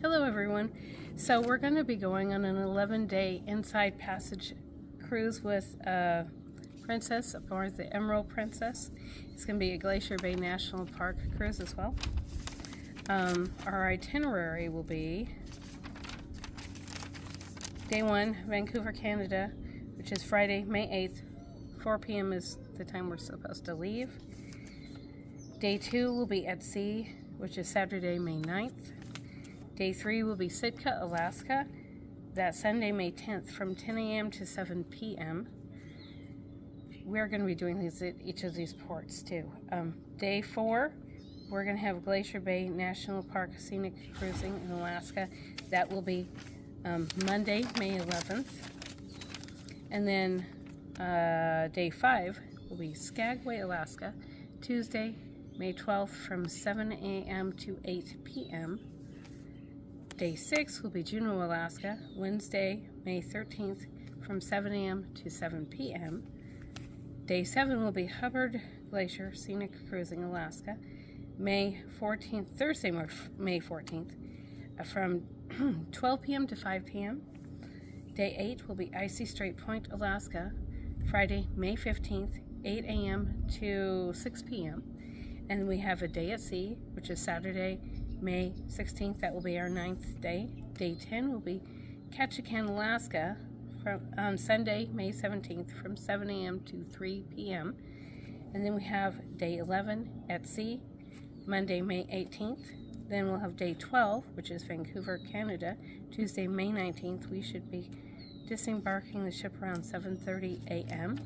Hello everyone. So we're going to be going on an 11-day inside passage cruise with Princess aboard the Emerald Princess. It's going to be a Glacier Bay National Park cruise as well. Our itinerary will be Day 1, Vancouver, Canada, which is Friday, May 8th. 4 p.m. is the time we're supposed to leave. Day 2 will be at sea, which is Saturday, May 9th. Day 3 will be Sitka, Alaska. That's Sunday, May 10th from 10 a.m. to 7 p.m. We're going to be doing these at each of these ports too. Day 4, we're going to have Glacier Bay National Park Scenic Cruising in Alaska. That will be Monday, May 11th. And then Day 5 will be Skagway, Alaska, Tuesday, May 12th from 7 a.m. to 8 p.m. Day 6 will be Juneau, Alaska, Wednesday, May 13th from 7 a.m. to 7 p.m. Day 7 will be Hubbard Glacier Scenic Cruising, Alaska, May 14th, Thursday, May 14th, from 12 p.m. to 5 p.m. Day 8 will be Icy Strait Point, Alaska, Friday, May 15th, 8 a.m. to 6 p.m. And we have a day at sea, which is Saturday, May 16th. That will be our 9th day. Day 10 will be Ketchikan, Alaska, on Sunday, May 17th from 7 a.m. to 3 p.m. And then we have Day 11 at sea, Monday, May 18th. Then we'll have Day 12, which is Vancouver, Canada, Tuesday, May 19th. We should be disembarking the ship around 7:30 a.m.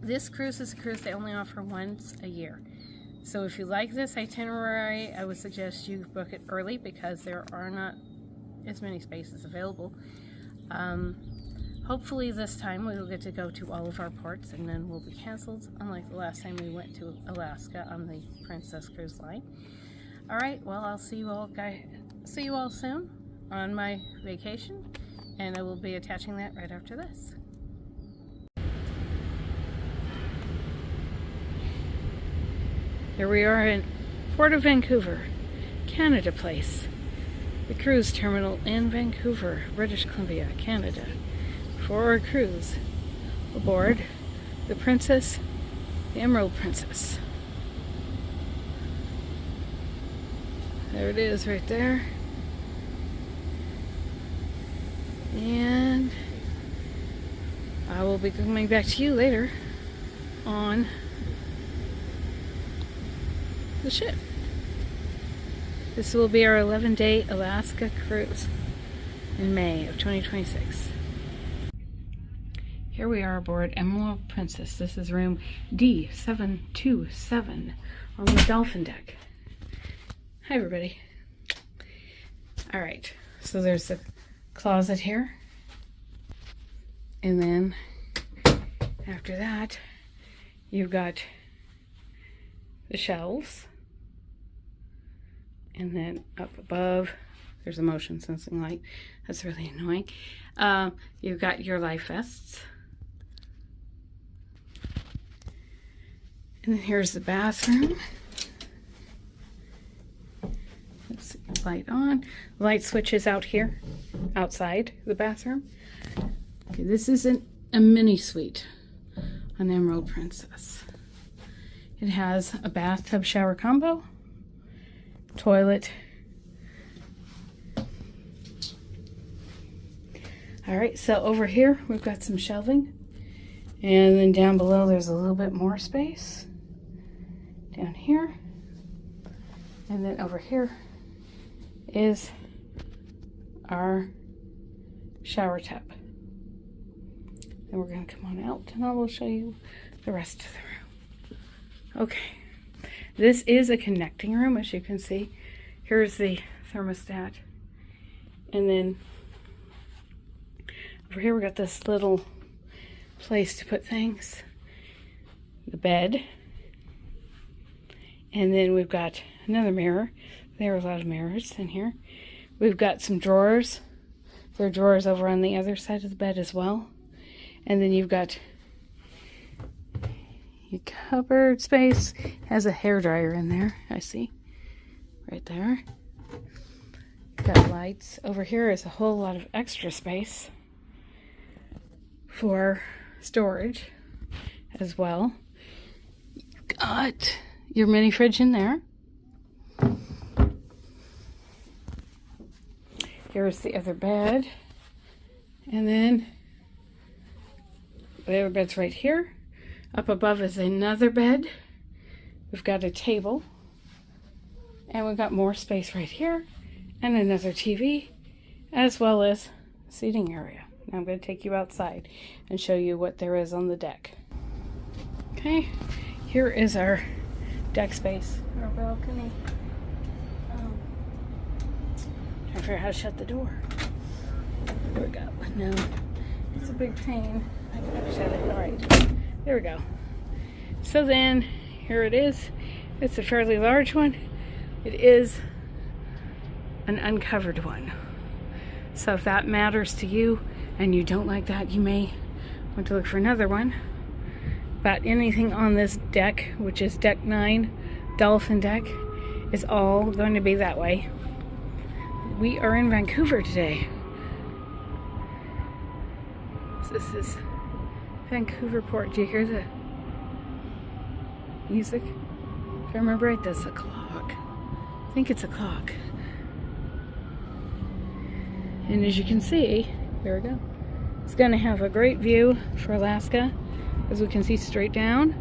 This cruise is a cruise they only offer once a year. So if you like this itinerary, I would suggest you book it early because there are not as many spaces available. Hopefully this time we will get to go to all of our ports and then we'll be canceled, unlike the last time we went to Alaska on the Princess Cruise Line. Alright, well, I'll see you all soon on my vacation, and I will be attaching that right after this. Here we are in Port of Vancouver, Canada Place, the cruise terminal in Vancouver, British Columbia, Canada, for our cruise aboard the Princess, the Emerald Princess. There it is right there. And I will be coming back to you later on the ship. This will be our 11-day Alaska cruise in May of 2026. Here we are aboard Emerald Princess. This is room D727 on the Dolphin deck. Hi everybody. Alright, so there's the closet here. And then after that, you've got the shelves. And then up above, there's a motion sensing light. That's really annoying. You've got your life vests. And then here's the bathroom. Let's see, light on. Light switches out here, outside the bathroom. Okay, this is a mini suite on Emerald Princess. It has a bathtub shower combo, toilet. Alright, so over here we've got some shelving, and then down below there's a little bit more space down here, and then over here is our shower tub. Then we're going to come on out and I will show you the rest of the room. Okay. This is a connecting room, as you can see. Here's the thermostat. And then over here we got this little place to put things. The bed. And then we've got another mirror. There are a lot of mirrors in here. We've got some drawers. There are drawers over on the other side of the bed as well. And then you've got your cupboard space. Has a hairdryer in there, I see. Right there. got lights. Over here is a whole lot of extra space for storage as well. Got your mini fridge in there. Here's the other bed. And then the other bed's right here. Up above is another bed. We've got a table. And we've got more space right here. And another TV. As well as seating area. Now I'm going to take you outside and show you what there is on the deck. Okay, here is our deck space, our balcony. Trying to figure out how to shut the door. There we go. No, it's a big pain. I gotta shut it. All right, there we go. So then, here it is. It's a fairly large one. It is an uncovered one. So if that matters to you and you don't like that, you may want to look for another one. But anything on this deck, which is deck 9, Dolphin deck, is all going to be that way. We are in Vancouver today. So this is Vancouver Port. Do you hear the music? If I remember right, that's a clock. I think it's a clock. And as you can see, here we go. It's going to have a great view for Alaska, as we can see straight down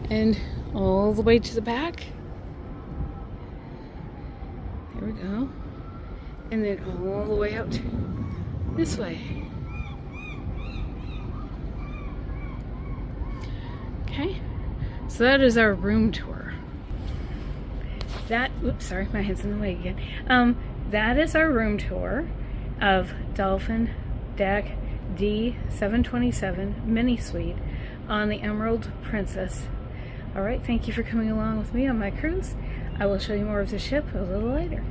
and all the way to the back. There we go. And then all the way out this way. Okay, so that is our room tour. Oops, sorry, my hand's in the way again. That is our room tour of Dolphin Deck D727 Mini Suite on the Emerald Princess. Alright, thank you for coming along with me on my cruise. I will show you more of the ship a little later.